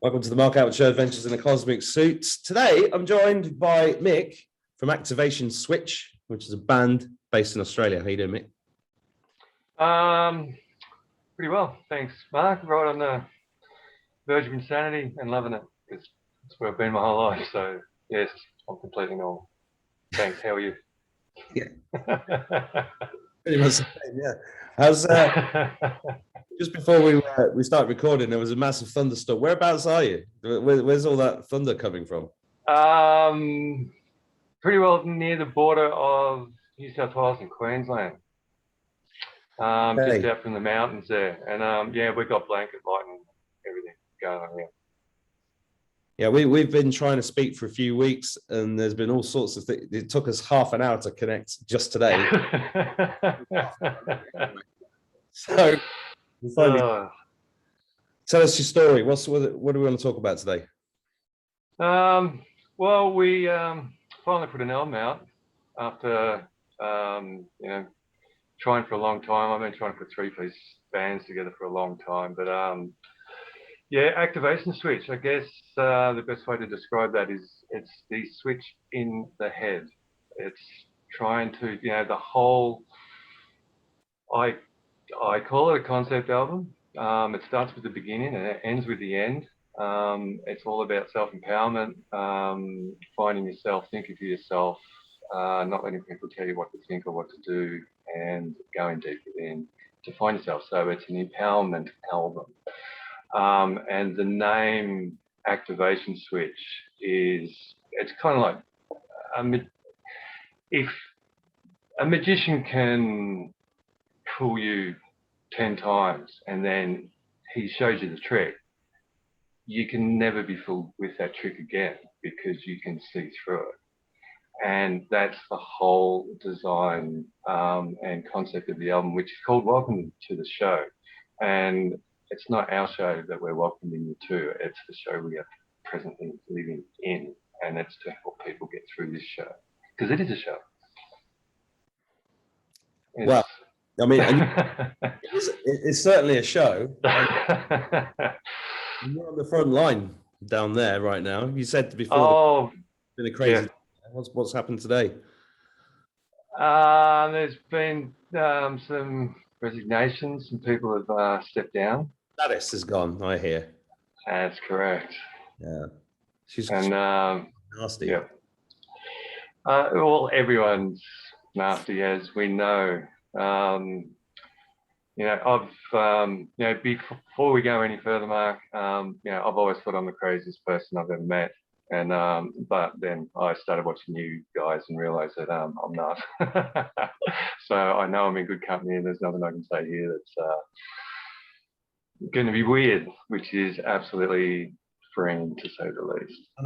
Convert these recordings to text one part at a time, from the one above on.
Welcome to the Mark Attwood Show, Adventures in a Cosmic Suit. Today, I'm joined by Mick from Activation Switch, which is a band based in Australia. How you doing, Mick? Pretty well, thanks, Mark. Right on the verge of insanity and loving it. It's where I've been my whole life. So, yes, I'm completely normal. Thanks. How are you? Yeah. Pretty much the same, yeah. How's just before we start recording, there was a massive thunderstorm. Whereabouts are you? Where's all that thunder coming from? Pretty well near the border of New South Wales and Queensland. Just out from the mountains there. And yeah, we've got blanket lightning, everything going on here. Yeah, we've been trying to speak for a few weeks, and there's been all sorts of things. It took us half an hour to connect just today. So finally, tell us your story. What do we want to talk about today? Well, we finally put an album out after trying for a long time. I've been trying to put three-piece bands together for a long time, but yeah, Activation Switch. I guess the best way to describe that is it's the switch in the head. It's trying to, the whole. I call it a concept album. It starts with the beginning and it ends with the end. It's all about self-empowerment, finding yourself, thinking for yourself, not letting people tell you what to think or what to do, and going deep within to find yourself. So it's an empowerment album. And the name Activation Switch it's kind of like, if a magician can fool you 10 times and then he shows you the trick, you can never be fooled with that trick again because you can see through it. And that's the whole design and concept of the album, which is called Welcome to the Show. And it's not our show that we're welcoming you to, it's the show we are presently living in. And it's to help people get through this show, because it is a show. Well, I mean, it's certainly a show. You're on the front line down there right now. You said before it's been a crazy day. What's happened today? There's been some resignations. Some people have stepped down. Gladys is gone, I hear. That's correct. Yeah. She's nasty. Yeah. Well, everyone's nasty, as we know. Before we go any further, Mark, I've always thought I'm the craziest person I've ever met. And but then I started watching you guys and realized that I'm not. So I know I'm in good company, and there's nothing I can say here that's going to be weird, which is absolutely freeing, to say the least. I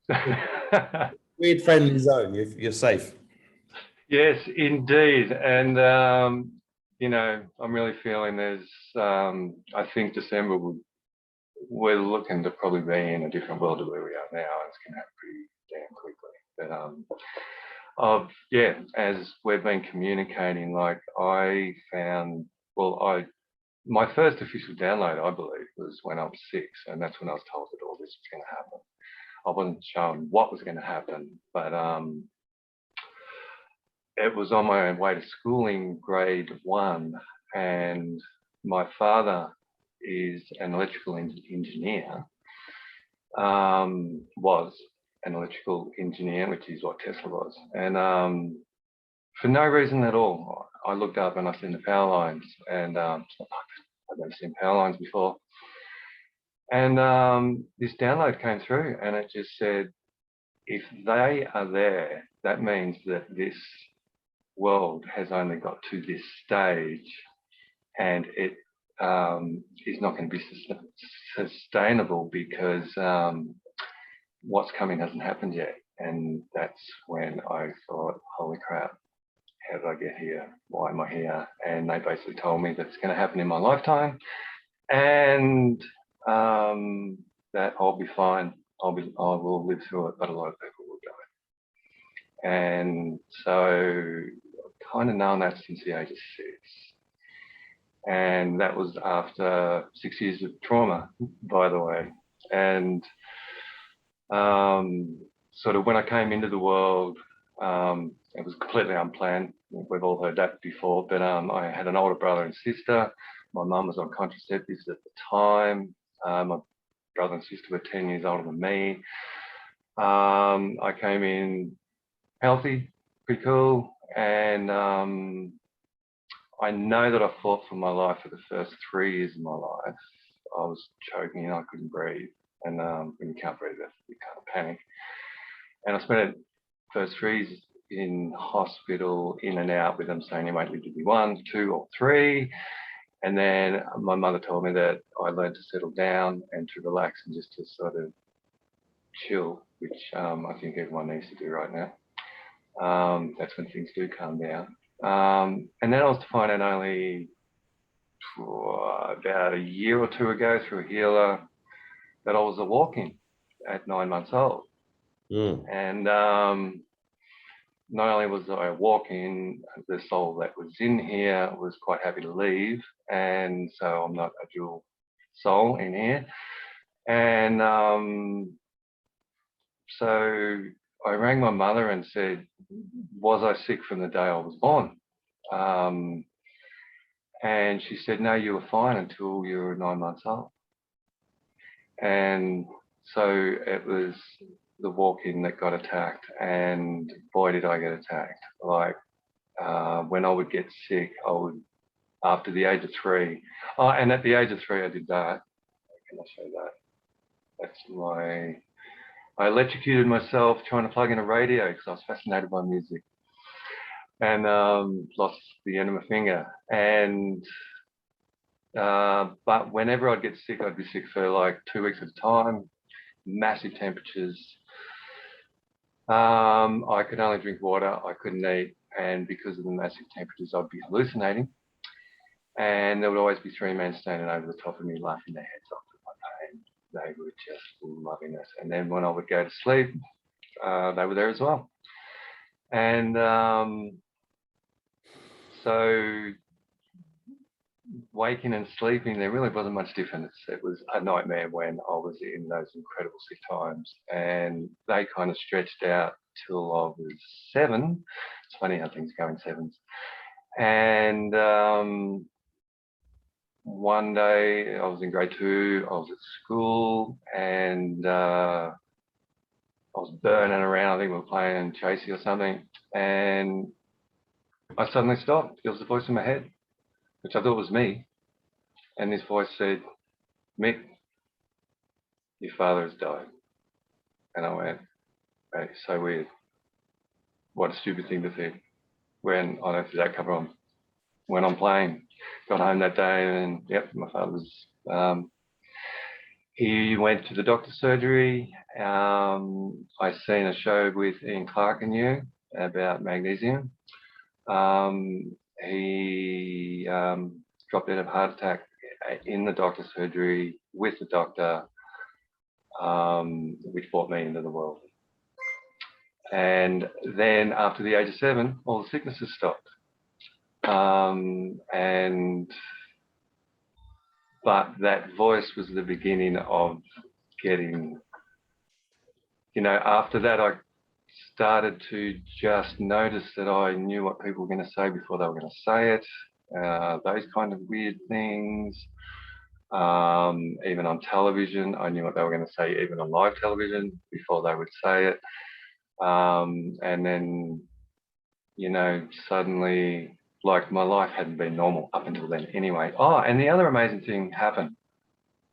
know. Weird friendly zone. You're safe. Yes, indeed. And I'm really feeling there's. I think December we're looking to probably be in a different world to where we are now. It's going to happen pretty damn quickly. But as we've been communicating, like I found, my first official download, I believe, was when I was 6, and that's when I was told that all this was going to happen. I wasn't shown what was going to happen, but it was on my way to schooling, grade 1, and my father is an electrical engineer, was an electrical engineer, which is what Tesla was. And for no reason at all, I looked up and I seen the power lines, and I've never seen power lines before. And this download came through, and it just said, if they are there, that means that this world has only got to this stage, and it is not going to be sustainable because what's coming hasn't happened yet. And that's when I thought, holy crap, how did I get here? Why am I here? And they basically told me that it's going to happen in my lifetime, and that I'll be fine. I will live through it, but a lot of people will die. And so I've kind of known that since the age of 6. And that was after 6 years of trauma, by the way. And sort of when I came into the world, it was completely unplanned. We've all heard that before, but I had an older brother and sister. My mum was on contraceptives at the time. My brother and sister were 10 years older than me. I came in healthy, pretty cool, and I know that I fought for my life for the first 3 years of my life. I was choking and I couldn't breathe. And when you can't breathe, you kind of panic. And I spent the first 3 years in hospital, in and out, with them saying you might live to be 1, 2, or 3. And then my mother told me that I learned to settle down and to relax and just to sort of chill, which I think everyone needs to do right now. That's when things do calm down. And then I was to find out only about a year or two ago through a healer that I was a walk-in at 9 months old. And not only was I a walk-in, the soul that was in here was quite happy to leave, and so I'm not a dual soul in here. And so I rang my mother and said, was I sick from the day I was born? And she said, no, you were fine until you were 9 months old. And so it was the walk-in that got attacked, and boy, did I get attacked. Like when I would get sick, I would, after the age of 3, and at the age of 3, I did that. Can I show that? That's I electrocuted myself trying to plug in a radio because I was fascinated by music, and lost the end of my finger. And but whenever I'd get sick, I'd be sick for like 2 weeks at a time, massive temperatures. I could only drink water, I couldn't eat, and because of the massive temperatures, I'd be hallucinating. And there would always be 3 men standing over the top of me, laughing their heads off at my pain. They were just loving it. And then when I would go to sleep, they were there as well. And so waking and sleeping, there really wasn't much difference. It was a nightmare when I was in those incredible sick times, and they kind of stretched out till I was 7. It's funny how things go in 7s. And one day I was in grade 2, I was at school, and I was burning around. I think we were playing chasey or something, and I suddenly stopped. There was a voice in my head, which I thought was me. And this voice said, Mick, your father has died. And I went, hey, so weird. What a stupid thing to think. When I don't see that come from. Went on playing, got home that day, and yep, my father was, he went to the doctor's surgery. I seen a show with Ian Clark and you about magnesium. He dropped dead of a heart attack in the doctor's surgery with the doctor, which brought me into the world. And then after the age of 7, all the sicknesses stopped. But that voice was the beginning of getting, after that I started to just notice that I knew what people were going to say before they were going to say it. Those kind of weird things. Even on television, I knew what they were going to say, even on live television, before they would say it. And then, suddenly, like, my life hadn't been normal up until then anyway. Oh, and the other amazing thing happened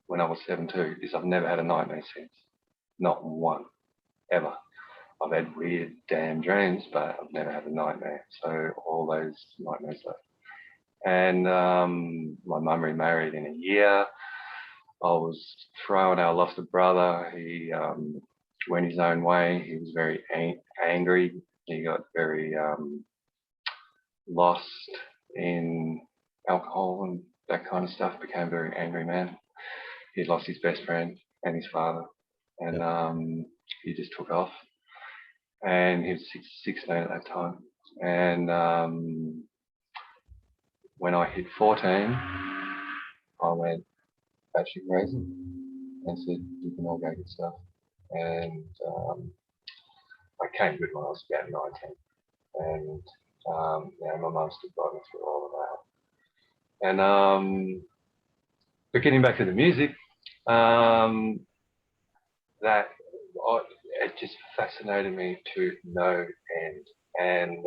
when I was 7 too, is I've never had a nightmare since. Not one, ever. I've had weird damn dreams, but I've never had a nightmare. So all those nightmares left. And my mum remarried in a year. I was thrown out. I lost a brother. He went his own way. He was very angry. He got very lost in alcohol and that kind of stuff. Became a very angry man. He lost his best friend and his father, and he just took off. And he was 16 at that time. And when I hit 14, I went batshit crazy. and said, "You can all go get stuff." And I came good when I was about 19, and my mum stood by me through all of that. And but getting back to the music, it just fascinated me to no end. And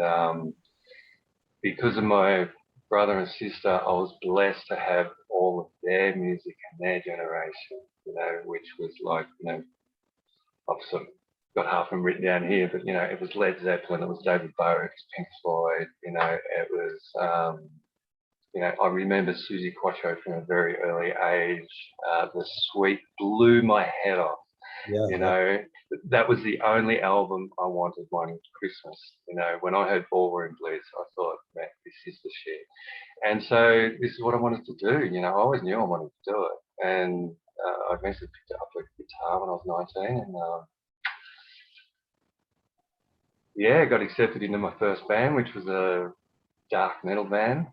because of my brother and sister, I was blessed to have all of their music and their generation, which was like, I've sort of got half of them written down here, but, it was Led Zeppelin, it was David Bowie, it was Pink Floyd, it was, I remember Susie Quatro from a very early age. The Sweet blew my head off. Yeah. That was the only album I wanted one Christmas. When I heard Ballroom Bliss, I thought, man, this is the shit. And so this is what I wanted to do. I always knew I wanted to do it. And I eventually picked up a guitar when I was 19, and got accepted into my first band, which was a dark metal band.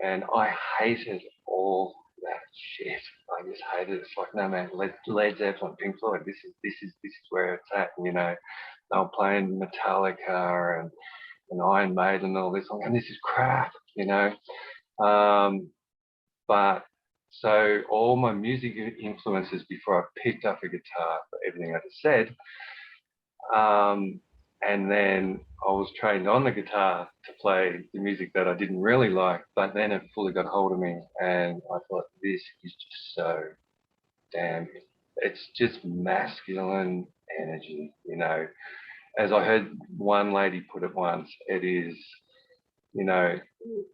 And I hated all that shit. I just hated it. It's like, no man, Led Zeppelin, Pink Floyd. This is where it's at. They were playing Metallica and Iron Maiden and all this. I'm going, this is crap. But so all my music influences before I picked up a guitar for everything I just said. And then I was trained on the guitar to play the music that I didn't really like, but then it fully got hold of me, and I thought, this is just so damn, it's just masculine energy, As I heard one lady put it once, it is,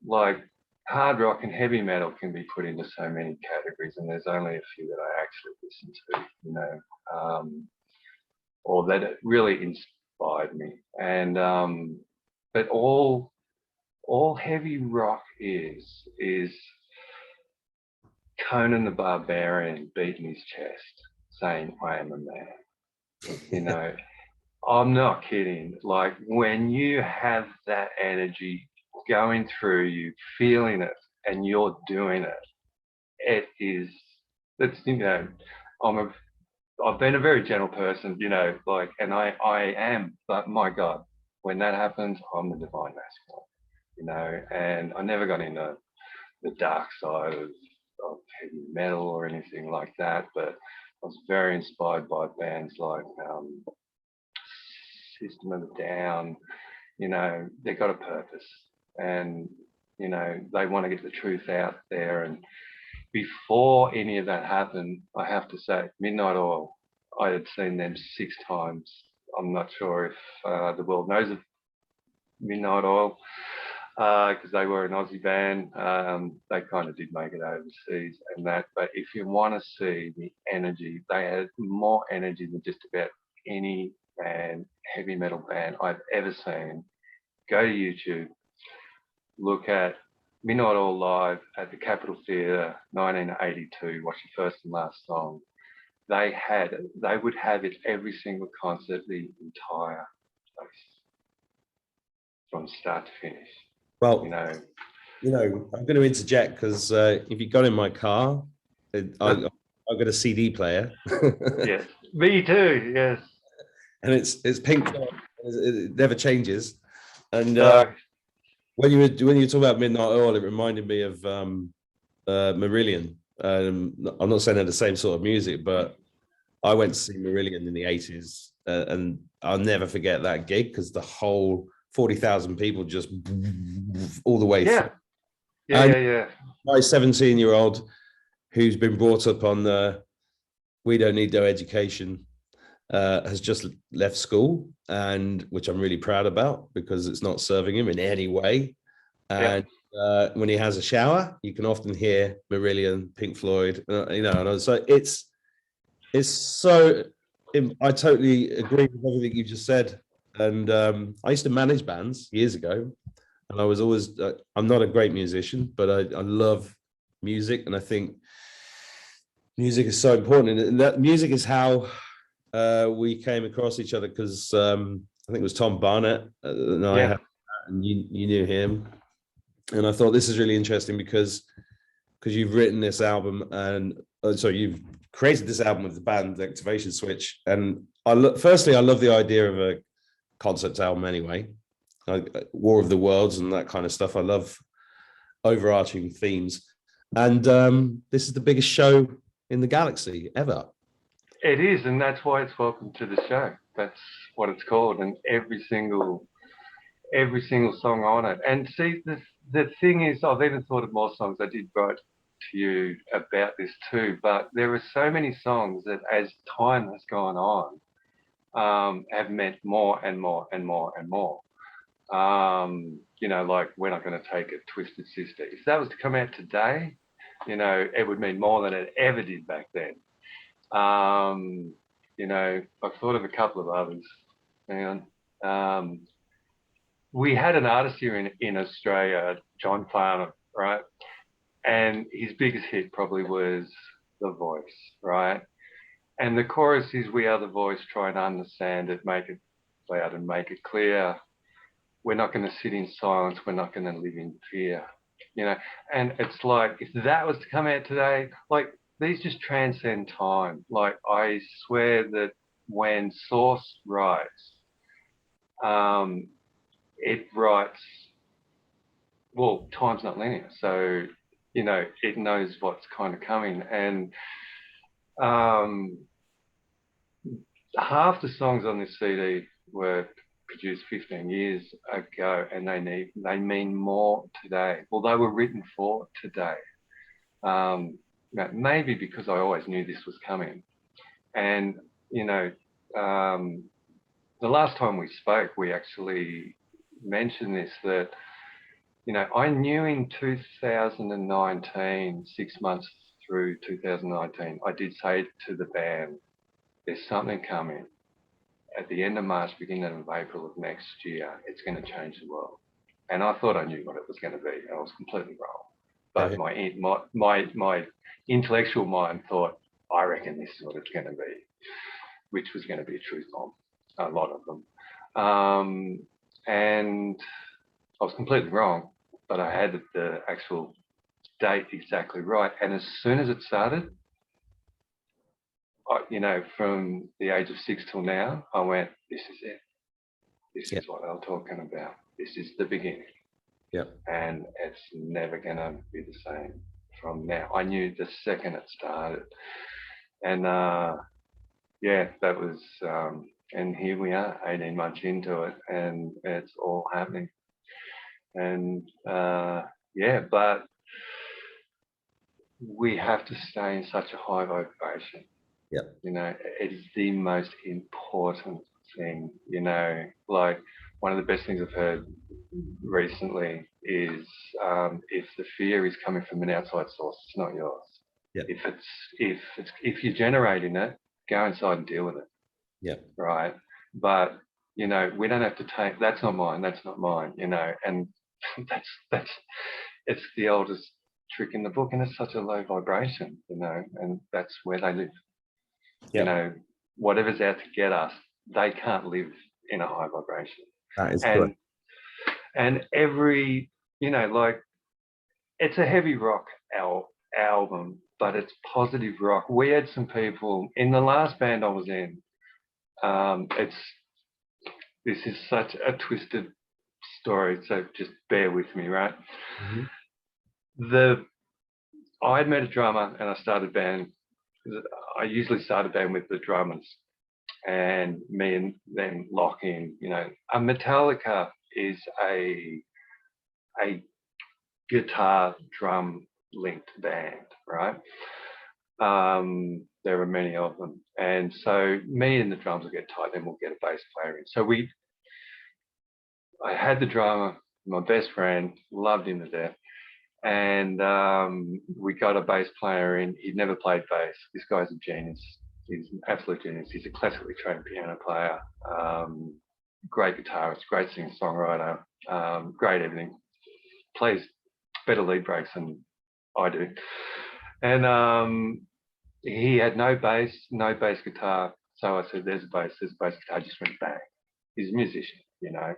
like hard rock and heavy metal can be put into so many categories, and there's only a few that I actually listen to, or that it really inspired me. And but all heavy rock is Conan the Barbarian beating his chest, saying, "I am a man." I'm not kidding. Like when you have that energy going through you, feeling it, and you're doing it, I've been a very gentle person, and I am, but my God, when that happens, I'm the divine masculine, and I never got into the dark side of heavy metal or anything like that, but I was very inspired by bands like System of a Down. They've got a purpose, and they want to get the truth out there. And before any of that happened, I have to say, Midnight Oil, I had seen them 6 times. I'm not sure if the world knows of Midnight Oil, because they were an Aussie band. They kind of did make it overseas and that. But if you want to see the energy, they had more energy than just about any band, heavy metal band I've ever seen. Go to YouTube, look at Midnight Oil live at the Capitol Theatre, 1982. Watch the first and last song. They would have it every single concert, the entire place, from start to finish. Well, I'm going to interject because if you got in my car, I've got a CD player. Yes, me too. Yes, and it's Pink Floyd. It never changes. And when you talk about Midnight Oil, it reminded me of Marillion. I'm not saying they're the same sort of music, but I went to see Marillion in the 80s, and I'll never forget that gig because the whole 40,000 people just all the way through. Yeah. My 17-year-old, who's been brought up on we don't need no education, has just left school, and which I'm really proud about because it's not serving him in any way. And when he has a shower, you can often hear Marillion, Pink Floyd, and so it's so. I totally agree with everything you just said. And I used to manage bands years ago, and I was always, I'm not a great musician, but I love music. And I think music is so important. And that music is how we came across each other, because I think it was Tom Barnett and I had, and you knew him. And I thought this is really interesting because you've written this album, and so you've created this album with the band Activation Switch, and firstly, I love the idea of a concept album anyway, like War of the Worlds and that kind of stuff. I love overarching themes, and this is the biggest show in the galaxy ever. It is, and that's why it's welcome to the show. That's what it's called, and every single song on it. And see, the thing is, I've even thought of more songs. I did write to you about this too, but there are so many songs that, as time has gone on, have meant more and more and more and more. You know, like We're Not Going to Take It, Twisted Sister. If that was to come out today, you know, it would mean more than it ever did back then. You know, I've thought of a couple of others. Hang on. We had an artist here in Australia, John Farnham, right? And his biggest hit probably was The Voice, right? And the chorus is, we are the voice, try and understand it, make it loud and make it clear. We're not going to sit in silence, we're not going to live in fear. You know, and it's like, if that was to come out today, like, these just transcend time. Like, I swear that when Source writes, it writes, well, time's not linear, so, you know, it knows what's kind of coming. And half the songs on this CD were produced 15 years ago, and they mean more today. Well, they were written for today. Maybe because I always knew this was coming. And, you know, the last time we spoke, we actually mentioned this, that, you know, I knew in 2019, 6 months through 2019, I did say to the band, there's something coming. At the end of March, beginning of April of next year, it's going to change the world. And I thought I knew what it was going to be. I was completely wrong. But my intellectual mind thought, I reckon this is what it's going to be, which was going to be a truth bomb, a lot of them. And I was completely wrong, but I had the actual date exactly right. And as soon as it started, you know, from the age of 6 till now, I went, this is it. This is what I'm talking about. This is the beginning. Yeah. And it's never going to be the same from now. I knew the second it started. And yeah, that was, and here we are 18 months into it, and it's all happening. And yeah, but we have to stay in such a high vibration. Yeah. You know, it is the most important thing, you know, like one of the best things I've heard recently is if the fear is coming from an outside source, it's not yours. Yeah. If you're generating it, go inside and deal with it. Yeah. Right. But, you know, we don't have to take, that's not mine, you know, and that's it's the oldest trick in the book, and it's such a low vibration, you know, and that's where they live. You know, whatever's out to get us, they can't live in a high vibration. That is correct. And every, you know, like, it's a heavy rock album, but it's positive rock. We had some people in the last band I was in. This is such a twisted story, so just bear with me, right? Mm-hmm. I had met a drummer and I started a band. I usually start a band with the drummers, and me and them lock in. You know, a Metallica is a guitar drum linked band, right? There are many of them, and so me and the drums will get tight, then we'll get a bass player in. So I had the drummer, my best friend, loved him to death. And we got a bass player in. He'd never played bass. This guy's a genius. He's an absolute genius. He's a classically trained piano player, great guitarist, great singer-songwriter, great everything. Plays better lead breaks than I do. And he had no bass guitar. So I said, there's a bass guitar. Just went bang. He's a musician, you know.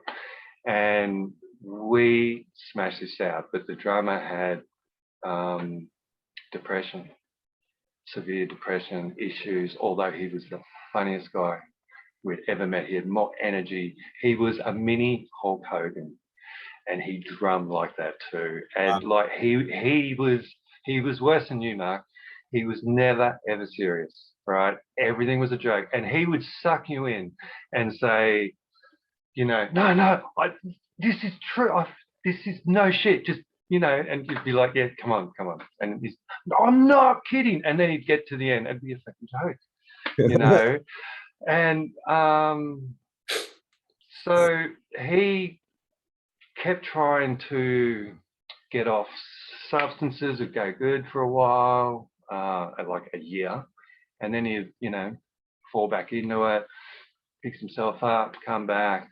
And we smashed this out, but the drummer had depression. severe depression issues, although he was the funniest guy we'd ever met. He had more energy. He was a mini Hulk Hogan, and he drummed like that too. And like he was worse than you, Mark. He was never ever serious, right? Everything was a joke, and he would suck you in and say, you know, no, this is true. This is no shit. Just, you know, and you'd be like, yeah, come on. And he's, no, I'm not kidding. And then he'd get to the end and be a fucking joke, you know. And so he kept trying to get off substances. It'd go good for a while, like a year, and then he'd, you know, fall back into it, picks himself up, come back.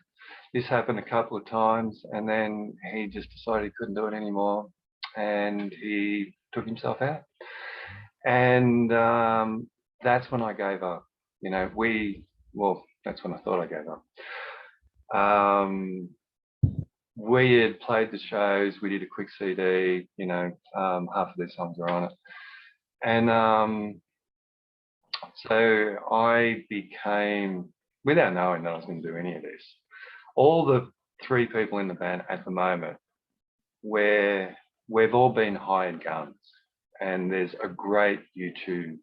This happened a couple of times, and then he just decided he couldn't do it anymore, and he took himself out. And that's when I gave up. You know, that's when I thought I gave up. We had played the shows. We did a quick CD. You know, half of these songs are on it, and so I became, without knowing that I was going to do any of this, all the three people in the band at the moment, we've all been hired guns, and there's a great YouTube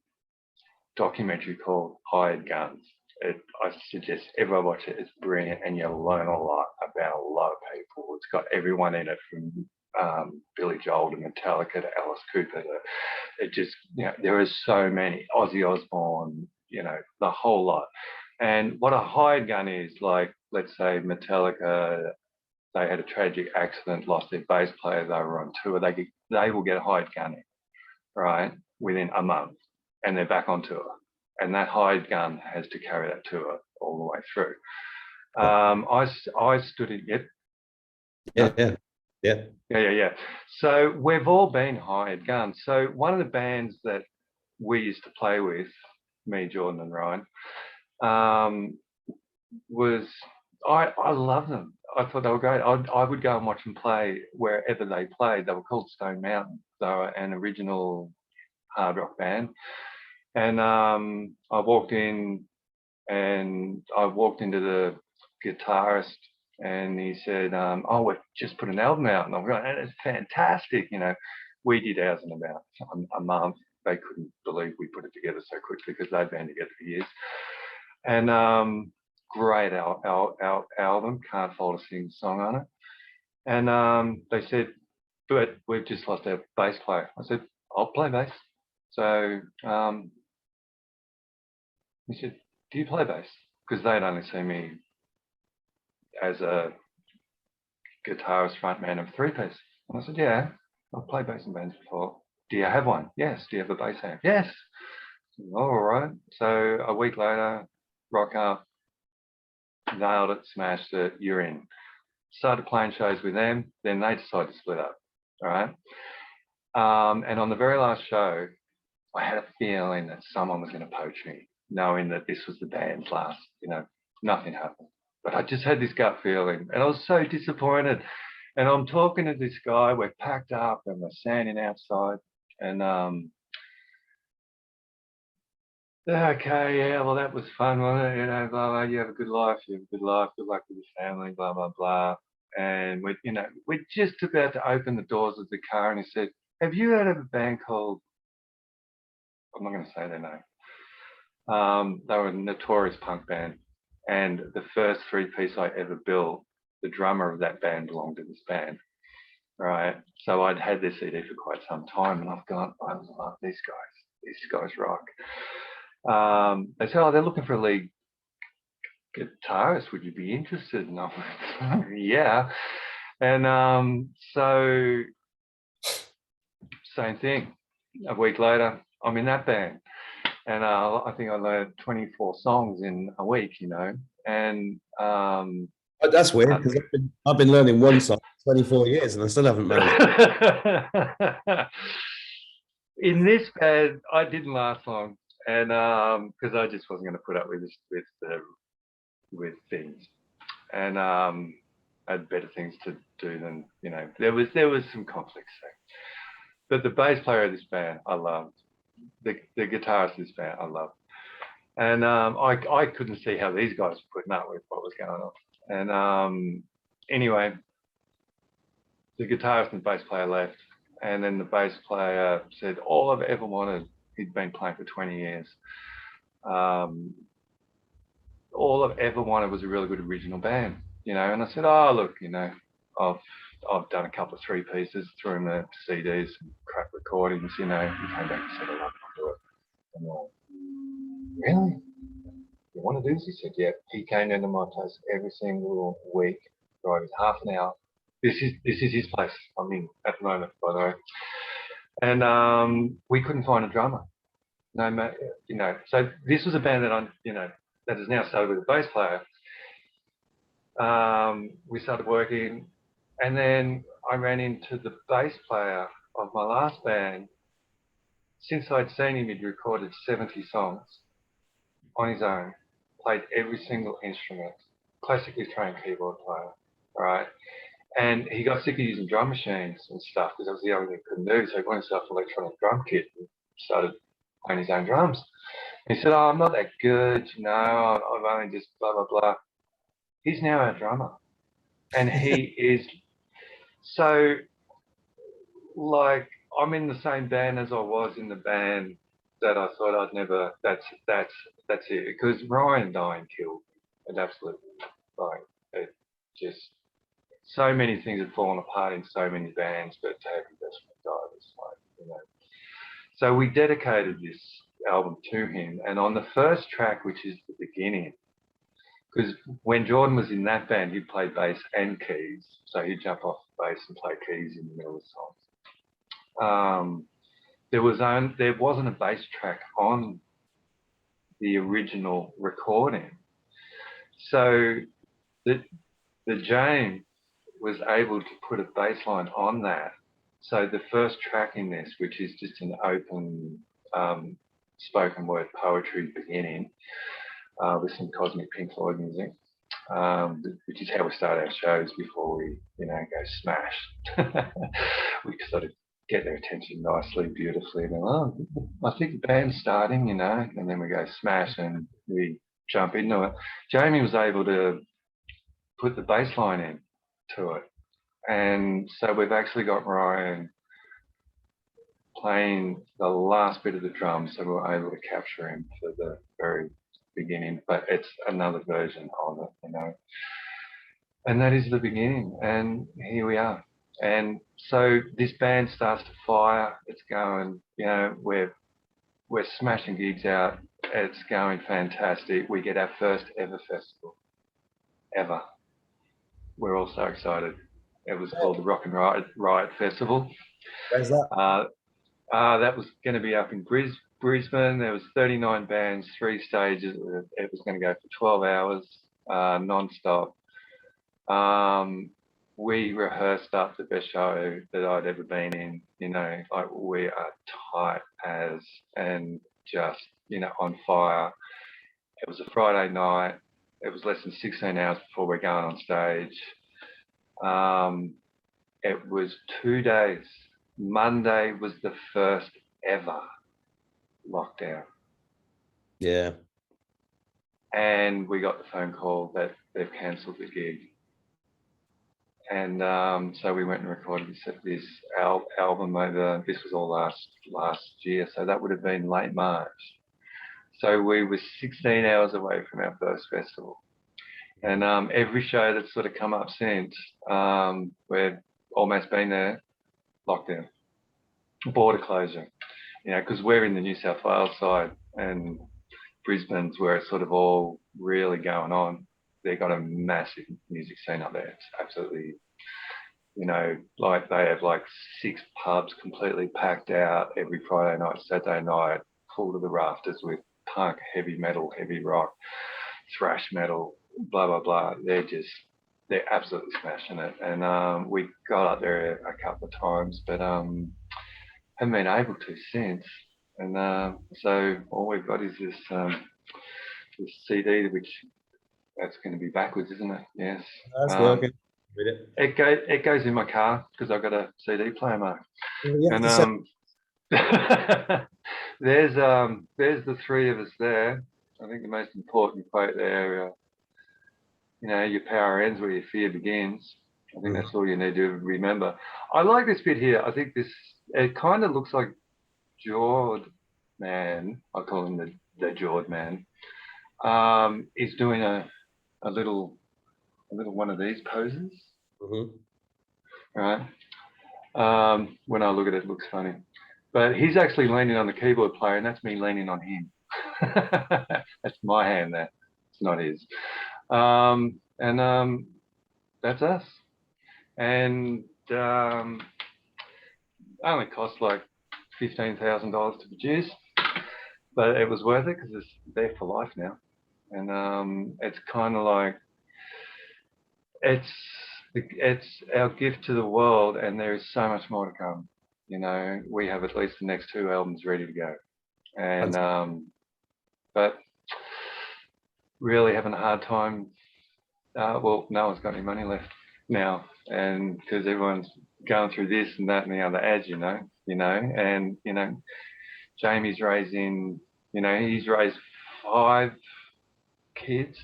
documentary called Hired Guns. I suggest everyone watch it. It's brilliant, and you'll learn a lot about a lot of people. It's got everyone in it from Billy Joel to Metallica to Alice Cooper. It just, you know, there is so many. Ozzy Osbourne, you know, the whole lot. And what a hired gun is, like, let's say Metallica, they had a tragic accident, lost their bass player, they were on tour, they will get a hired gun in, right, within a month, and they're back on tour. And that hired gun has to carry that tour all the way through. I stood it. Yeah. So we've all been hired guns. So one of the bands that we used to play with, me, Jordan, and Ryan, was I love them. I thought they were great. I would go and watch them play wherever they played. They were called Stone Mountain. They were an original hard rock band. And I walked in, and I walked into the guitarist, and he said, "Oh, we've just put an album out." And I'm going, "And it's fantastic." You know, we did ours in about a month. They couldn't believe we put it together so quickly because they'd been together for years. And great album, can't fault a single song on it. And they said, "But we've just lost our bass player." I said, "I'll play bass." So he said, "Do you play bass?" Because they'd only seen me as a guitarist frontman of three-piece. And I said, "Yeah, I've played bass in bands before." "Do you have one?" "Yes." "Do you have a bass amp?" "Yes." Said, "All right." So a week later, rock up, nailed it, smashed it, you're in. Started playing shows with them, then they decided to split up, all right? And on the very last show, I had a feeling that someone was going to poach me, knowing that this was the band's last, you know, nothing happened. But I just had this gut feeling, and I was so disappointed. And I'm talking to this guy, we're packed up and we're standing outside, and okay, yeah, well, that was fun, wasn't it? You know, blah, blah, you have a good life, good luck with your family, blah, blah, blah. And we're just about to open the doors of the car, and he said, "Have you heard of a band called," I'm not going to say their name. They were a notorious punk band, and the first three-piece I ever built, the drummer of that band belonged to this band, right? So I'd had this CD for quite some time, and I've gone, I love these guys. These guys rock. They said, "Oh, they're looking for a lead guitarist. Would you be interested?" And I'm like, "Yeah." And so same thing. A week later, I'm in that band, and I think I learned 24 songs in a week, you know. And that's weird, because I've been learning one song for 24 years and I still haven't managed. In this band, I didn't last long, and because I just wasn't going to put up with things, and I had better things to do than, you know, there was some conflicts there. But the bass player of this band I loved, the guitarist in this band I love. And I couldn't see how these guys were putting up with what was going on. And anyway, the guitarist and bass player left, and then the bass player said, all I've ever wanted, he'd been playing for 20 years, all I've ever wanted was a really good original band, you know. And I said, oh, look, you know, I've done a couple of 3 pieces, threw in the CDs, and crap recordings, you know. He came back and said, I love to do it. And I'm like, really? You want to do this? He said, yeah. He came into my place every single week, driving half an hour. This is his place I'm in at the moment, by the way. And we couldn't find a drummer. No matter, you know. So this was a band that that is now started with a bass player. We started working, and then I ran into the bass player of my last band. Since I'd seen him, he'd recorded 70 songs on his own, played every single instrument, classically trained keyboard player, right? And he got sick of using drum machines and stuff because that was the only thing he couldn't do. So he got himself an electronic drum kit and started playing his own drums. He said, oh, I'm not that good, you know, I've only just blah, blah, blah. He's now our drummer. And he is so, like, I'm in the same band as I was in the band that I thought I'd never, that's it. Because Ryan dying killed me. It absolutely, like, it just, so many things had fallen apart in so many bands, but to have your best friend die was like, you know. So we dedicated this album to him. And on the first track, which is the beginning, because when Jordan was in that band, he'd play bass and keys. So he'd jump off the bass and play keys in the middle of songs. There wasn't a bass track on the original recording. So the James was able to put a bass line on that. So the first track in this, which is just an open spoken word poetry beginning with some cosmic Pink Floyd music, which is how we start our shows before we, you know, go smash. We sort of get their attention nicely, beautifully, and then, oh, I think the band's starting, you know, and then we go smash and we jump into it. Jamie was able to put the bass line in to it. And so we've actually got Ryan playing the last bit of the drums, so we were able to capture him for the very beginning, but it's another version of it, you know. And that is the beginning, and here we are. And so this band starts to fire. It's going, you know, we're smashing gigs out. It's going fantastic. We get our first ever festival, ever. We're all so excited. It was called the Rock and Riot Festival. Where's that? That was going to be up in Brisbane. There was 39 bands, 3 stages. It was going to go for 12 hours, non-stop. We rehearsed up the best show that I'd ever been in. You know, like, we are tight as, and just, you know, on fire. It was a Friday night. It was less than 16 hours before we're going on stage. It was 2 days. Monday was the first ever lockdown. Yeah. And we got the phone call that they've cancelled the gig. And so we went and recorded this album over, this was all last year, so that would have been late March. So we were 16 hours away from our first festival. And every show that's sort of come up since, we've almost been there, lockdown, border closure, you know, because we're in the New South Wales side and Brisbane's where it's sort of all really going on. They've got a massive music scene up there. It's absolutely, you know, like they have like 6 pubs completely packed out every Friday night, Saturday night, full to the rafters with punk, heavy metal, heavy rock, thrash metal, blah, blah, blah. They're absolutely smashing it. And we got up there a couple of times, but haven't been able to since. And so all we've got is this CD, which that's going to be backwards, isn't it? Yes. That's working. It goes in my car because I've got a CD player, Mark. Yeah, and there's the three of us there. I think the most important quote there, your power ends where your fear begins. I think that's all you need to remember. I like this bit here. I think it kind of looks like Jord Man. I call him the Jord Man. Is doing a little one of these poses. Right. When I look at it, it looks funny. But he's actually leaning on the keyboard player, and that's me leaning on him. That's my hand there. It's not his. And that's us. And only cost like $15,000 to produce, but it was worth it because it's there for life now. And it's kind of like it's our gift to the world, and there is so much more to come. We have at least the next 2 albums ready to go, and but really having a hard time. Well, no one's got any money left now, and because everyone's going through this and that and the other, as and Jamie's raising, he's raised 5 kids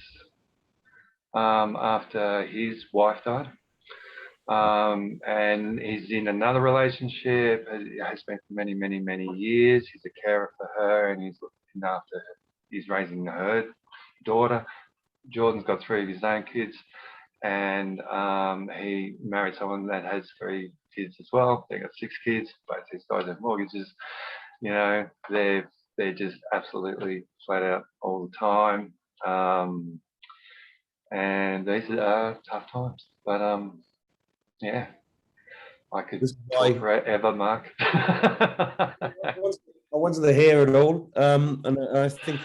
after his wife died. And he's in another relationship, has been for many, many, many years. He's a carer for her, and he's looking after her. He's raising her daughter. Jordan's got 3 of his own kids, and he married someone that has 3 kids as well. They got 6 kids. Both these guys have mortgages. They're just absolutely flat out all the time. And these are tough times, but yeah, I could talk forever, Mark. I wanted to hear it all, and I think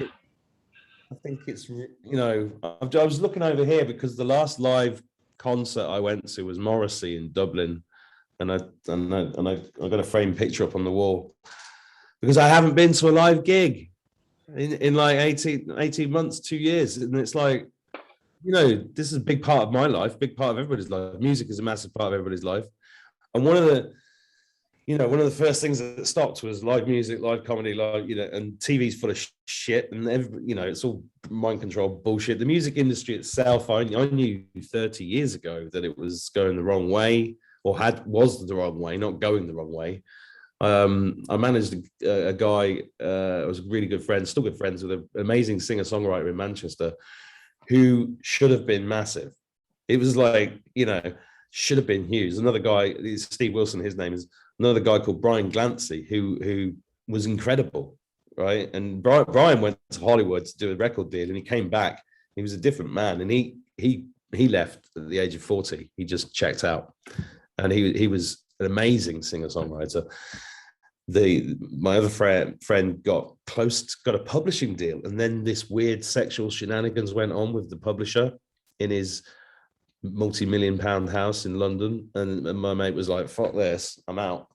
it's I was looking over here because the last live concert I went to was Morrissey in Dublin, and I got a framed picture up on the wall because I haven't been to a live gig in like 18 months, 2 years, and it's like, this is a big part of my life, big part of everybody's life. Music is a massive part of everybody's life. And one of the first things that stopped was live music, live comedy, and TV's full of shit. And, it's all mind control bullshit. The music industry itself, I knew 30 years ago that it was going the wrong way, or was the wrong way, not going the wrong way. I managed a guy, I was a really good friend, still good friends with an amazing singer-songwriter in Manchester, who should have been massive. It was like, should have been huge. Another guy, Steve Wilson, his name is, another guy called Brian Glancy, who was incredible, right? And Brian went to Hollywood to do a record deal, and he came back. He was a different man, and he left at the age of 40. He just checked out, and he was an amazing singer-songwriter. My other friend got a publishing deal, and then this weird sexual shenanigans went on with the publisher in his multi-million-pound house in London, and my mate was like, "Fuck this, I'm out."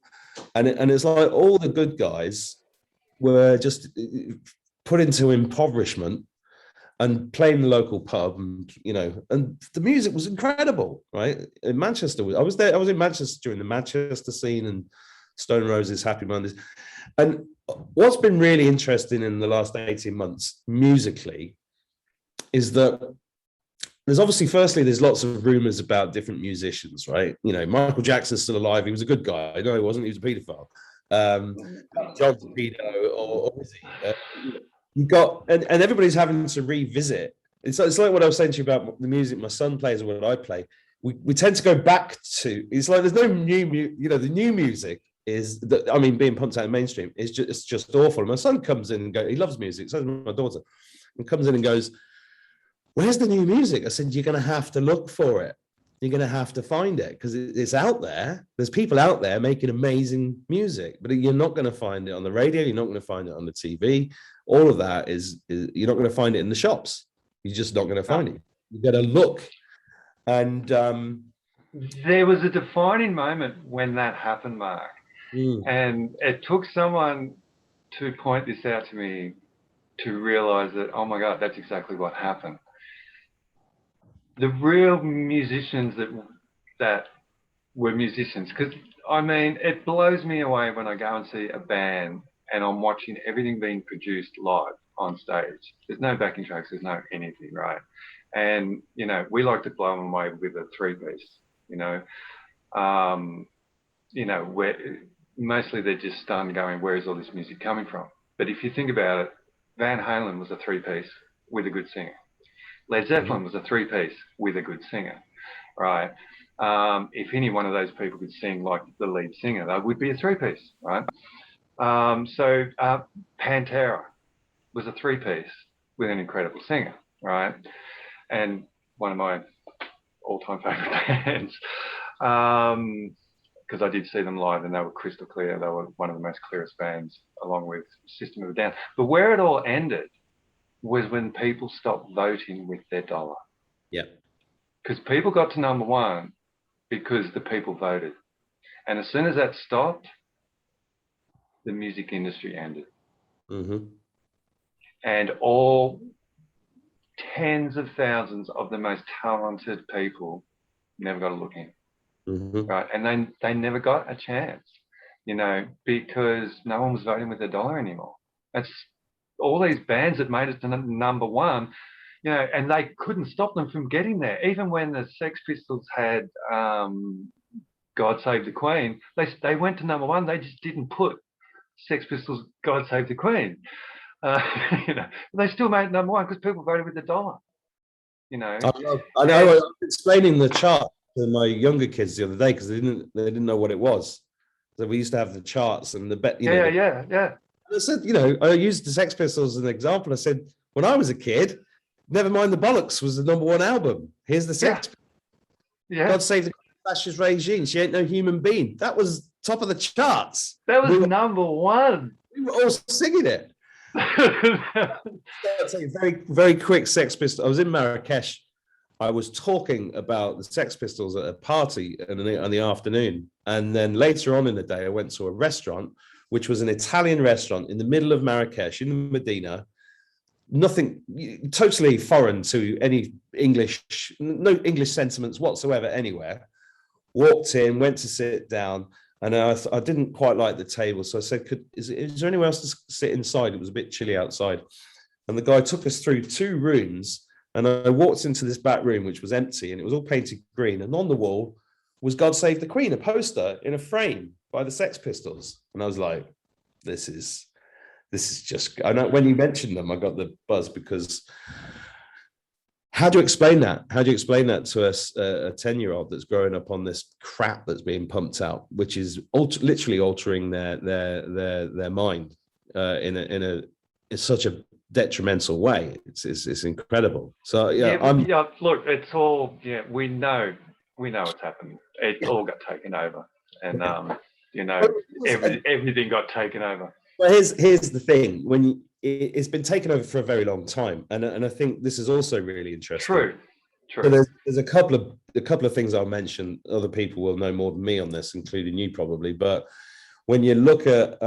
And it's like all the good guys were just put into impoverishment and playing the local pub, and the music was incredible, right? In Manchester, I was in Manchester during the Manchester scene and Stone Roses, Happy Mondays. And what's been really interesting in the last 18 months musically is that there's lots of rumors about different musicians, right? Michael Jackson's still alive. He was a good guy. No, he wasn't. He was a pedophile. John's a pedo, or is he? You got, and everybody's having to revisit. It's like what I was saying to you about the music my son plays or what I play. We tend to go back to. It's like there's no new, the new music is that, being pumped out in mainstream is just awful. And my son comes in and goes, he loves music. So does my daughter, and comes in and goes, "Where's the new music?" I said, "You're going to have to look for it. You're going to have to find it because it's out there. There's people out there making amazing music, but you're not going to find it on the radio. You're not going to find it on the TV. All of that is you're not going to find it in the shops. You're just not going to find it. You got to look." And there was a defining moment when that happened, Mark. And it took someone to point this out to me to realize that, oh my God, that's exactly what happened. The real musicians that were musicians, because it blows me away when I go and see a band and I'm watching everything being produced live on stage. There's no backing tracks, there's no anything, right? And, you know, we like to blow them away with a three-piece, you know. You know, where mostly they're just stunned going, where is all this music coming from? But if you think about it, Van Halen was a three-piece with a good singer. Led Zeppelin was a three-piece with a good singer, right? If any one of those people could sing like the lead singer, that would be a three-piece, right? Pantera was a three-piece with an incredible singer, right? And one of my all-time favorite bands, because I did see them live and they were crystal clear. They were one of the most clearest bands, along with System of a Down. But where it all ended was when people stopped voting with their dollar. Yeah. Because people got to number one because the people voted. And as soon as that stopped, the music industry ended. And all tens of thousands of the most talented people never got a look in. Right? And they never got a chance, you know, because no one was voting with their dollar anymore. That's all these bands that made it to number one, you know, and they couldn't stop them from getting there. Even when the Sex Pistols had God Save the Queen, they went to number one. They just didn't put Sex Pistols God Save the Queen. You know, they still made number one because people voted with the dollar. You know, I know. I was explaining the chart to my younger kids the other day because they didn't know what it was. So we used to have the charts and the bet. You know, yeah. I said, you know, I used the Sex Pistols as an example. I said, when I was a kid, Never Mind the Bollocks was the number one album. Here's the Sex. Yeah. God Save the Fascist Regime. She Ain't No Human Being. That was top of the charts. That was number one. We were all singing it. I'll tell you very, very quick Sex Pistols. I was in Marrakesh. I was talking about the Sex Pistols at a party in the afternoon. And then later on in the day, I went to a restaurant, which was an Italian restaurant in the middle of Marrakesh, in the Medina. Nothing, totally foreign to any English, no English sentiments whatsoever anywhere. Walked in, went to sit down, and I didn't quite like the table. So I said, is there anywhere else to sit inside? It was a bit chilly outside. And the guy took us through 2 rooms, and I walked into this back room, which was empty, and it was all painted green. And on the wall was God Save the Queen, a poster in a frame by the Sex Pistols. And I was like, this is just, I know when you mentioned them, I got the buzz, because how do you explain that? How do you explain that to a 10-year-old that's growing up on this crap that's being pumped out, which is literally altering their mind in such a detrimental way? It's incredible. So look, it's all, we know what's happened. It all got taken over, and you know, everything got taken over. Well, here's the thing: it's been taken over for a very long time, and I think this is also really interesting. True. So there's a couple of things I'll mention. Other people will know more than me on this, including you probably. But when you look at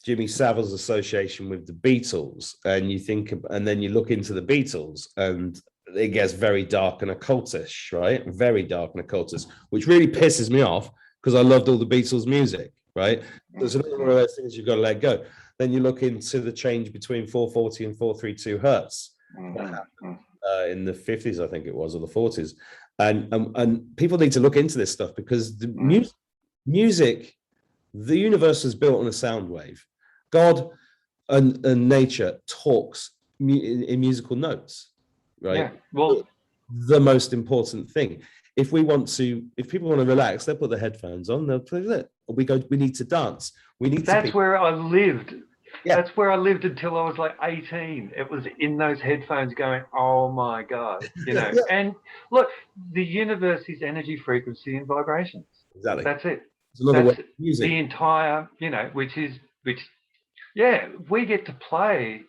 Jimmy Savile's association with the Beatles, and then you look into the Beatles, and it gets very dark and occultish, right? Very dark and occultish, which really pisses me off because I loved all the Beatles music, right? There's another one of those things you've got to let go. Then you look into the change between 440 and 432 hertz in the 50s, I think it was, or the 40s, and people need to look into this stuff, because the music, the universe is built on a sound wave. God and nature talks in musical notes, right? Yeah. Well, the most important thing. If people want to relax, they'll put their headphones on, they'll play it. We need to dance. That's where I lived. Yeah. That's where I lived until I was like 18. It was in those headphones going, oh my God, you know. Yeah. And look, the universe is energy, frequency, and vibrations. Exactly. That's it. That's music. The entire, you know, which we get to play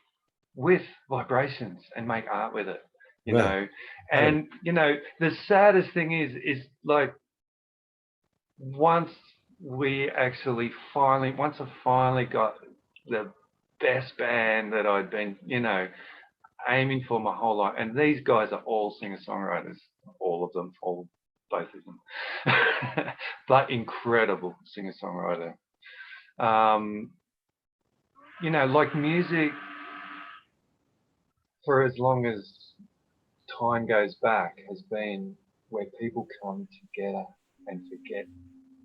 with vibrations and make art with it, you know. And, you know, the saddest thing is like, once I finally got the best band that I'd been, you know, aiming for my whole life, and these guys are all singer-songwriters, all of them, both of them, but incredible singer-songwriter. you know, like music, for as long as time goes back, has been where people come together and forget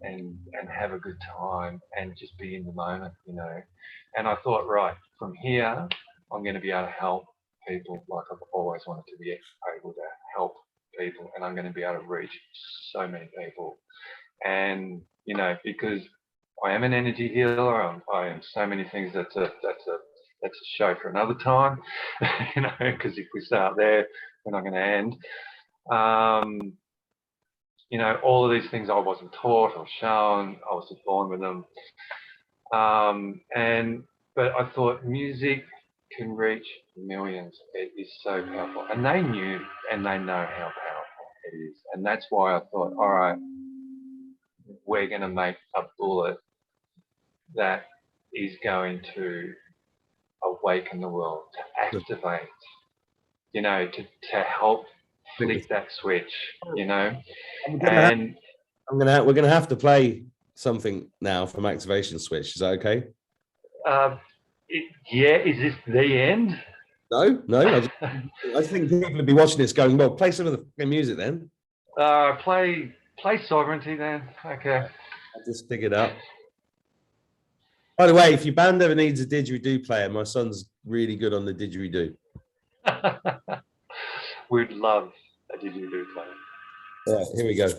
and have a good time and just be in the moment, you know. And I thought, right, from here, I'm going to be able to help people like I've always wanted to be able to help people, and I'm going to be able to reach so many people. And you know, because I am an energy healer, I am so many things. That's a show for another time, you know, because if we start there, we're not going to end. You know, all of these things I wasn't taught or shown. I was just born with them. But I thought music can reach millions. It is so powerful. And they knew and they know how powerful it is. And that's why I thought, all right, we're going to make a bullet that is going to awaken the world, to activate, you know, to help flick that switch, you know. We're gonna have to play something now from Activation Switch. Is that okay? Yeah, is this the end? No. I think people would be watching this going, well, play some of the music then. Play Sovereignty then. Okay. I'll just dig it up. By the way, if your band ever needs a didgeridoo player, my son's really good on the didgeridoo. We'd love a didgeridoo player. Yeah, here we go.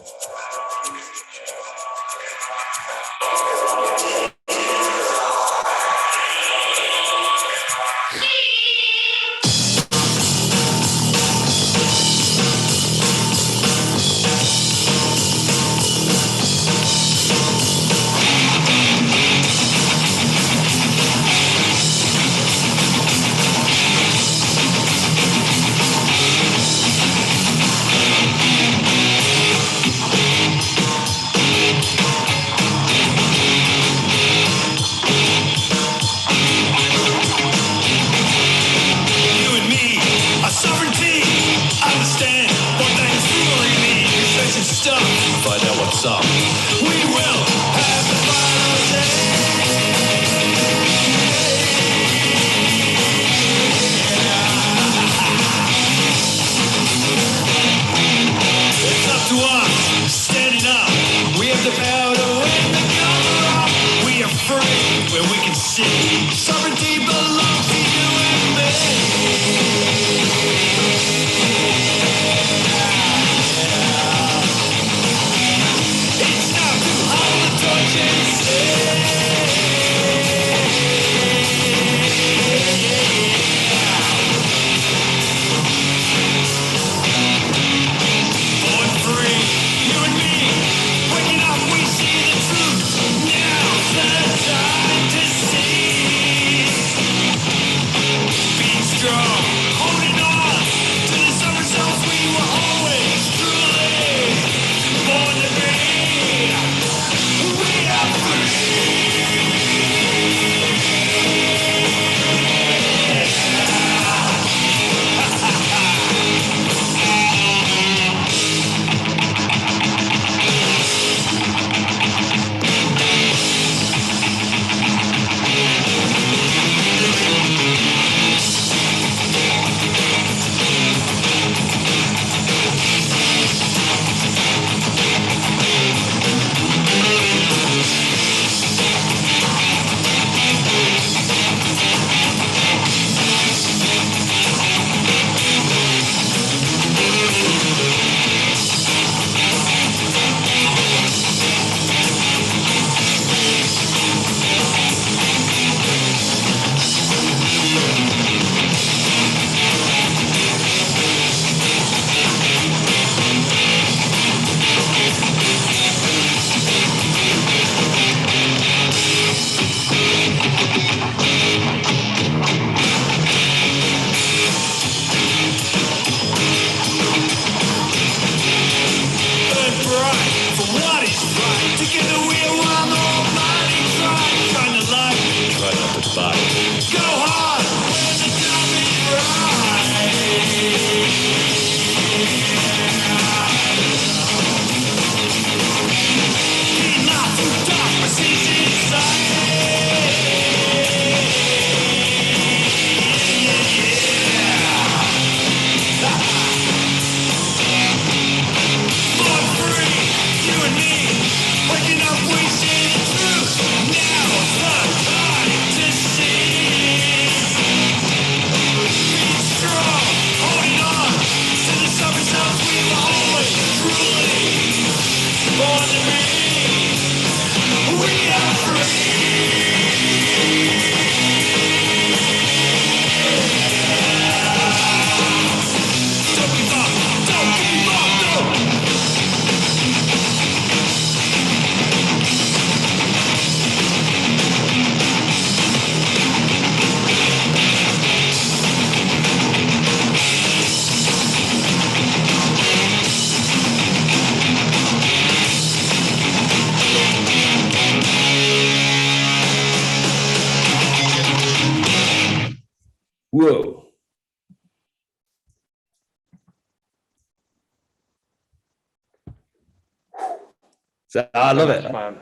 So I So love much it. fun.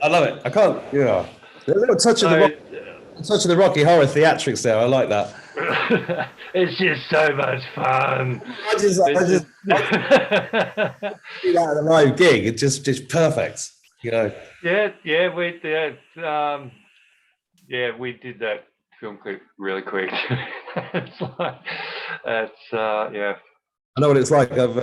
I love it. I can't. Yeah, a little touch of the So touch of the Rocky Horror theatrics there. I like that. it's just so much fun. I It's just just see that at a live gig. It's just perfect. You know. yeah, we did that film clip really quick. It's like that's yeah. I know what it's like. I've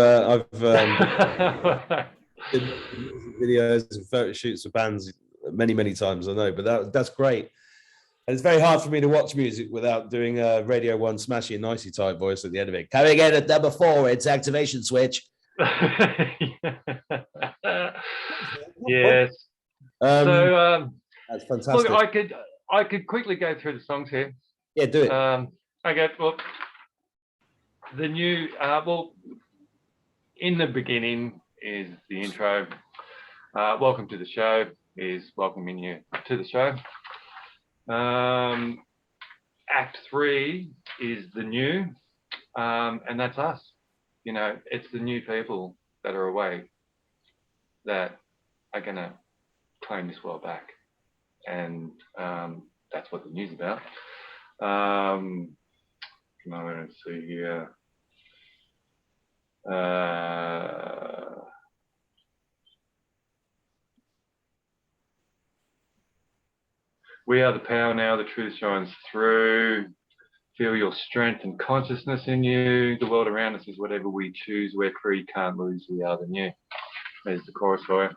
did music videos and photo shoots for bands many times. I know, but that's great. And it's very hard for me to watch music without doing a Radio 1 Smashy and Nicey type voice at the end of it. Coming in at number 4, it's activation switch. Yes. Um, So that's look, fantastic. I could quickly go through the songs here. Yeah, do it. Okay, well, the new well, in the beginning is the intro. Welcome to the show is welcoming you to the show. Act 3 is the new, and that's us. You know, it's the new people that are away that are gonna claim this world back, and that's what the new's about. Let's see here. We are the power now, the truth shines through. Feel your strength and consciousness in you. The world around us is whatever we choose. We're free, can't lose, we are the new. There's the chorus for it.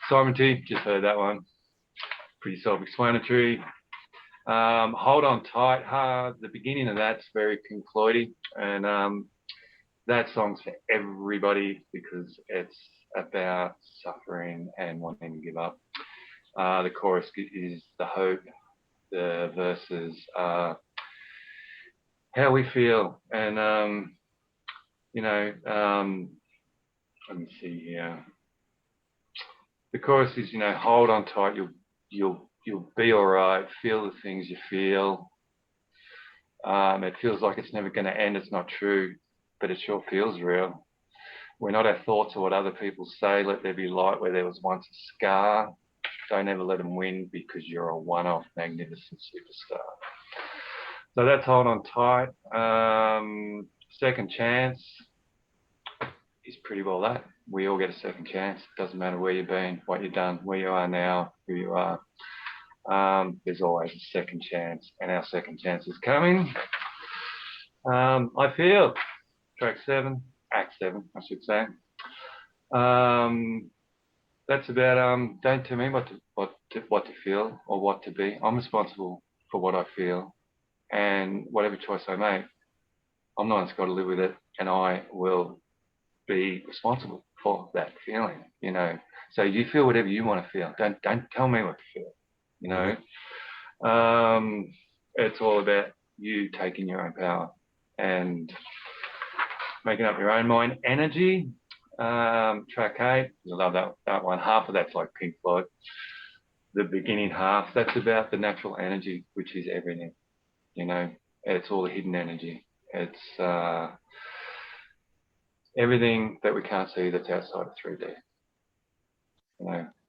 Simon T, just heard that one. Pretty self-explanatory. Hold on tight. The beginning of that's very Pink Floydy, and that song's for everybody because it's about suffering and wanting to give up. The chorus is the hope. The verses are how we feel, and let me see here. The chorus is, hold on tight. You'll be all right. Feel the things you feel. It feels like it's never going to end. It's not true, but it sure feels real. We're not our thoughts or what other people say. Let there be light where there was once a scar. Don't ever let them win because you're a one-off magnificent superstar. So that's hold on tight. Second chance is pretty well that. We all get a second chance. Doesn't matter where you've been, what you've done, where you are now, who you are. There's always a second chance, and our second chance is coming. I feel track 7, act 7, I should say. That's about don't tell me what to feel or what to be. I'm responsible for what I feel, and whatever choice I make, I'm the one that's got to live with it, and I will be responsible for that feeling. So you feel whatever you want to feel. Don't tell me what to feel. It's all about you taking your own power and making up your own mind. Energy. Track 8, I love that one. Half of that's like Pink Floyd. The beginning half, that's about the natural energy, which is everything. It's all the hidden energy. It's everything that we can't see that's outside of 3D.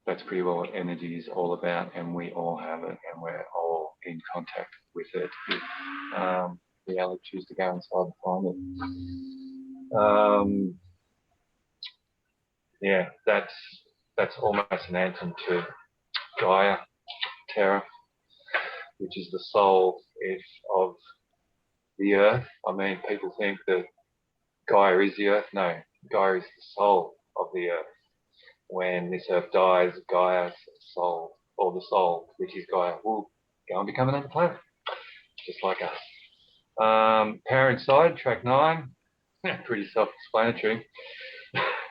That's pretty well what energy is all about, and we all have it, and we're all in contact with it if we choose to go inside and find it. Yeah, that's almost an anthem to Gaia, Terra, which is the soul of the earth. I mean, people think that Gaia is the earth. No, Gaia is the soul of the earth. When this earth dies, Gaia's soul, or the soul, which is Gaia, will go and become another planet, just like us. Power Inside, track 9, pretty self-explanatory.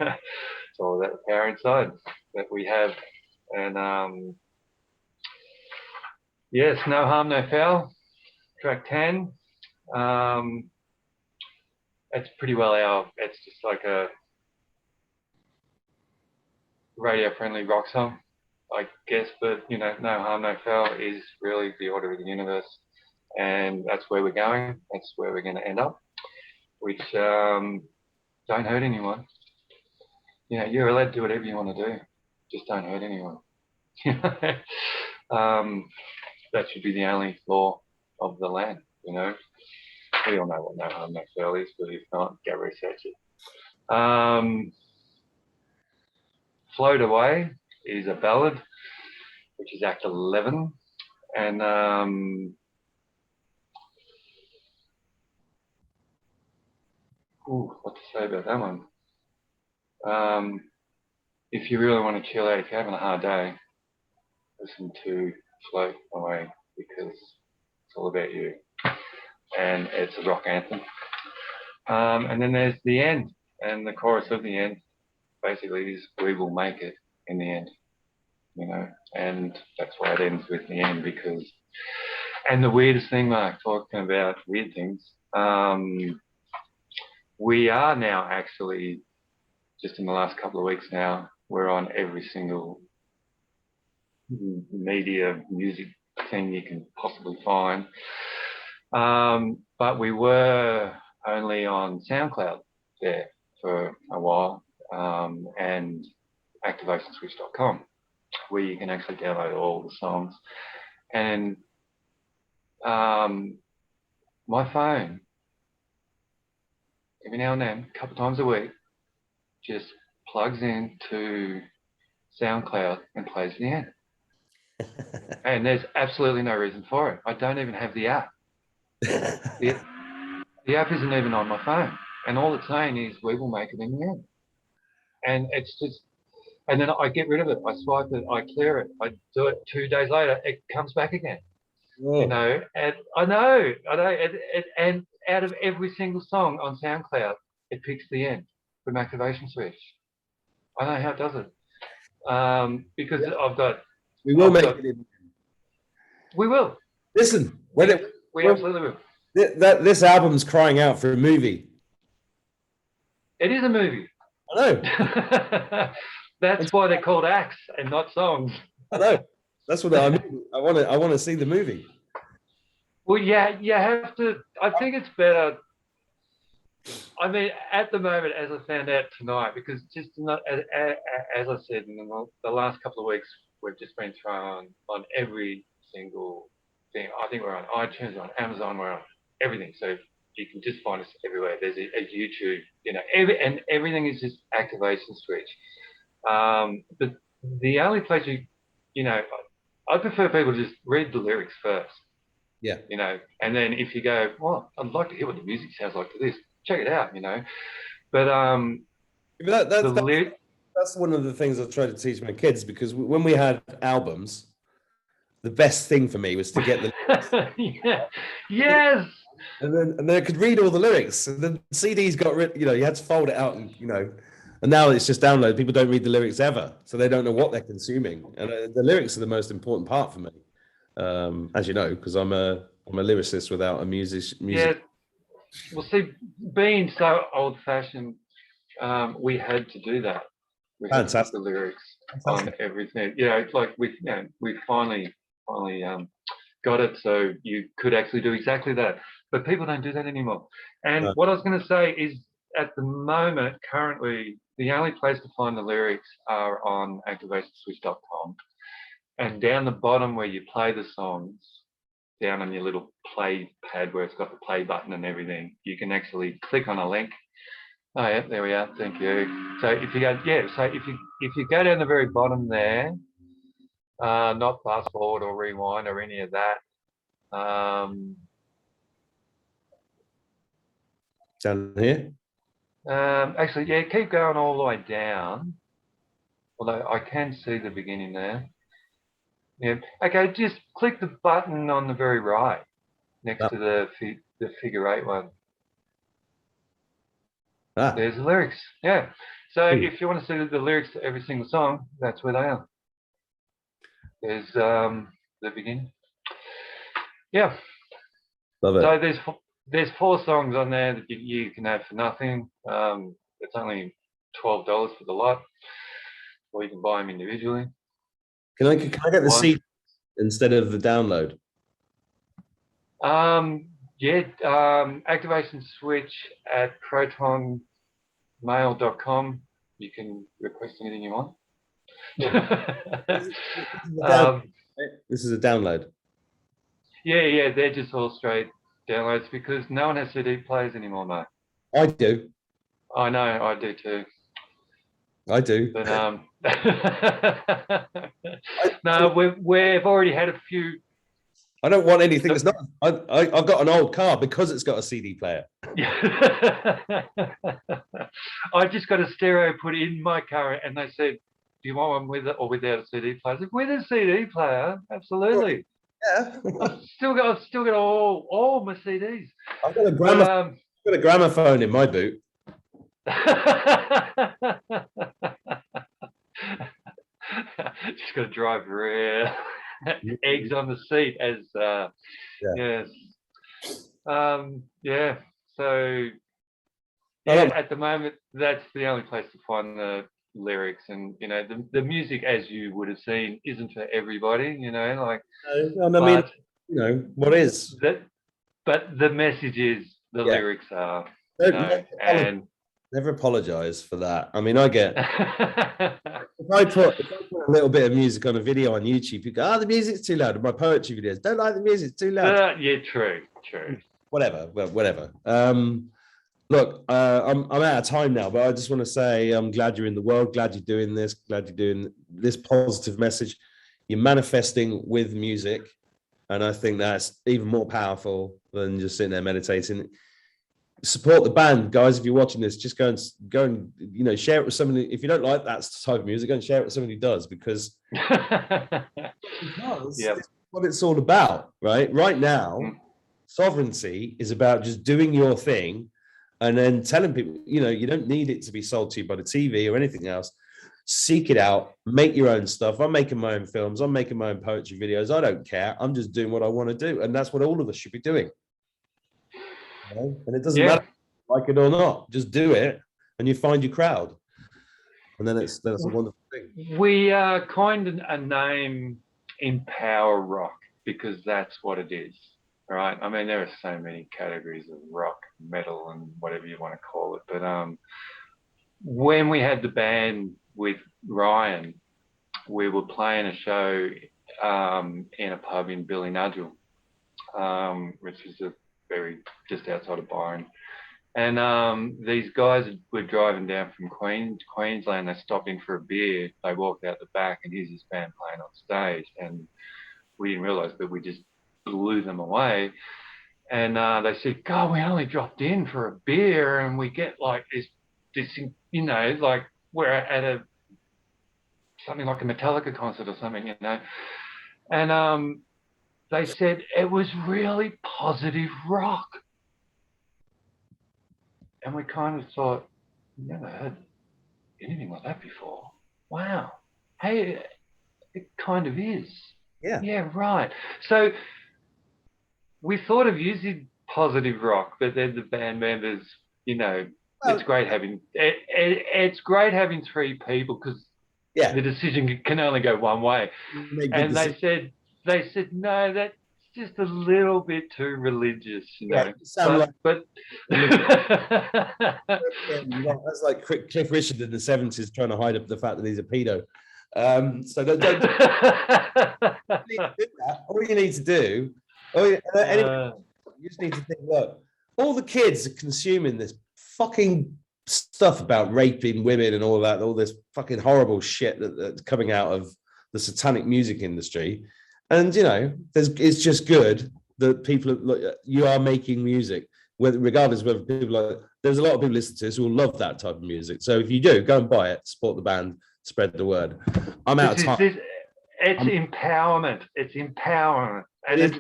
It's all about the power inside that we have. And yes, No Harm, No Foul, track 10. It's pretty well it's just like a radio-friendly rock song, I guess, but No Harm, No Foul is really the order of the universe, and that's where we're going. That's where we're going to end up, which don't hurt anyone. You're allowed to do whatever you want to do. just don't hurt anyone. That should be the only law of the land, you know. We all know what no harm, no foul is, but if not, go research it. Float Away is a ballad, which is Act 11. And what to say about that one? If you really want to chill out, if you're having a hard day, listen to Float Away, because it's all about you. And it's a rock anthem. And then there's the end, and the chorus of the end basically is "We will make it in the end," you know, and that's why it ends with the end. Because, and the weirdest thing, Mark, talking about weird things, we are now actually, just in the last couple of weeks now, we're on every single media music thing you can possibly find. But we were only on SoundCloud there for a while, and activationswitch.com, where you can actually download all the songs. And my phone, every now and then, a couple of times a week, just plugs into SoundCloud and plays the end. And there's absolutely no reason for it. I don't even have the app. The app isn't even on my phone. And all it's saying is, "We will make it in the end." And it's just, and then I get rid of it. I swipe it, I clear it. I do it 2 days later, it comes back again. Whoa. You know, and I know. And out of every single song on SoundCloud, it picks the end from Activation Switch. I don't know how it does it. Because I've got... We will make it in. We will. Listen, we absolutely will. This album's crying out for a movie. It is a movie. I know. That's why they're called acts and not songs. I know. That's what I mean. I want to see the movie. Well, yeah, you have to. I think it's better. I mean, at the moment, as I found out tonight, because just not, as I said, in the last couple of weeks, we've just been thrown on every single thing. I think we're on iTunes, we're on Amazon, we're on everything. So you can just find us everywhere. There's a YouTube, you know, and everything is just Activation Switch. But the only place you know, I prefer people to just read the lyrics first. Yeah. You know, and then if you go, well, I'd like to hear what the music sounds like to this, check it out, you know. But that's one of the things I try to teach my kids, because when we had albums, the best thing for me was to get the yeah. Yes. And then I could read all the lyrics. And then CDs got rid, you know, you had to fold it out, and you know, and now it's just download. People don't read the lyrics ever, so they don't know what they're consuming. And the lyrics are the most important part for me, as you know, because I'm a lyricist without a music. Yeah. Well, see, being so old-fashioned, we had to do that. We had to put the lyrics on everything. You know, it's like we finally got it, so you could actually do exactly that. But people don't do that anymore. And what I was going to say is, at the moment, currently, the only place to find the lyrics are on activationswitch.com. And down the bottom where you play the songs, down on your little play pad where it's got the play button and everything, you can actually click on a link. Oh yeah, there we are. Thank you. So if you go, if you go down the very bottom there, not fast forward or rewind or any of that. Down here. Actually, yeah, keep going all the way down. Although I can see the beginning there. Yeah. Okay, just click the button on the very right, next to the figure 8 one. There's the lyrics. Yeah. So if you want to see the lyrics to every single song, that's where they are. There's the beginning. Yeah. Love it. So there's 4 songs on there that you can have for nothing. It's only $12 for the lot, or you can buy them individually. Can I get the CD instead of the download? Activation Switch at protonmail.com. You can request anything you want. This is a download. Yeah, they're just all straight downloads because no one has CD players anymore, mate. I do. I know, I do too. I do. But no, we've already had a few. I don't want anything that's not. I've got an old car because it's got a CD player. I just got a stereo put in my car, and they said, "Do you want one with it or without a CD player?" I said, "With a CD player, absolutely." Yeah. I've still got all my CDs. I've got a gramophone in my boot. Just got to drive real eggs on the seat as yes. Yeah. So yeah, at the moment, that's the only place to find the lyrics, and you know, the music, as you would have seen, isn't for everybody. You know, like. I mean, you know, what is that? But the message is the lyrics are. You know, and never apologize for that. I mean, I get if I put a little bit of music on a video on YouTube, you go, "Oh, the music's too loud." And my poetry videos don't like the music; it's too loud. Yeah, true. Whatever. Well, whatever. Look, I'm out of time now, but I just want to say I'm glad you're in the world. Glad you're doing this. Glad you're doing this positive message. You're manifesting with music, and I think that's even more powerful than just sitting there meditating. Support the band, guys. If you're watching this, just go and you know, share it with somebody. If you don't like that type of music, go and share it with somebody who does, because it's what it's all about, right? Right now, sovereignty is about just doing your thing and then telling people, you know, you don't need it to be sold to you by the TV or anything else. Seek it out, make your own stuff. I'm making my own films, I'm making my own poetry videos. I don't care. I'm just doing what I want to do. And that's what all of us should be doing. You know? And it doesn't matter if you like it or not. Just do it and you find your crowd. And then that's a wonderful thing. We coined a name, Empower Rock, because that's what it is. Right. I mean, there are so many categories of rock, metal, and whatever you want to call it. But when we had the band with Ryan, we were playing a show in a pub in Ballynudgel, which is just outside of Byron. And these guys were driving down from Queensland. They stopped in for a beer. They walked out the back, and here's this band playing on stage. And we didn't realise, but we just blew them away. And they said, "God, we only dropped in for a beer, and we get like this, you know, like we're at something like a Metallica concert or something, you know." And they said it was really positive rock. And we kind of thought, never heard anything like that before. Wow. Hey, it kind of is. Yeah. Yeah, right. So we thought of using positive rock, but then the band members, you know, it's great having three people, because the decision can only go one way. And they said, no, that's just a little bit too religious, you know. But that's like Cliff Richard in the 70s trying to hide up the fact that he's a pedo. So don't do that. All you need to do, anyway, you just need to think, look, all the kids are consuming this fucking stuff about raping women and all that, all this fucking horrible shit that's coming out of the satanic music industry. And, you know, it's just good that you are making music, regardless of whether people like, there's a lot of people listening to this who will love that type of music. So if you do, go and buy it, support the band, spread the word. I'm out of time. It's empowerment. It's empowerment. And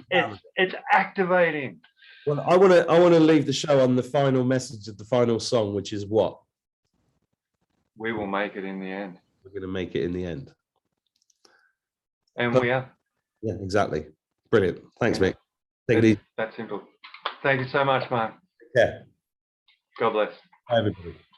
it's activating. Well, I want to leave the show on the final message of the final song, which is what? We will make it in the end. We're going to make it in the end. And we are. Yeah, exactly. Brilliant. Thanks, Mick. Take it easy. That's simple. Thank you so much, Mark. Yeah. God bless. Bye, everybody.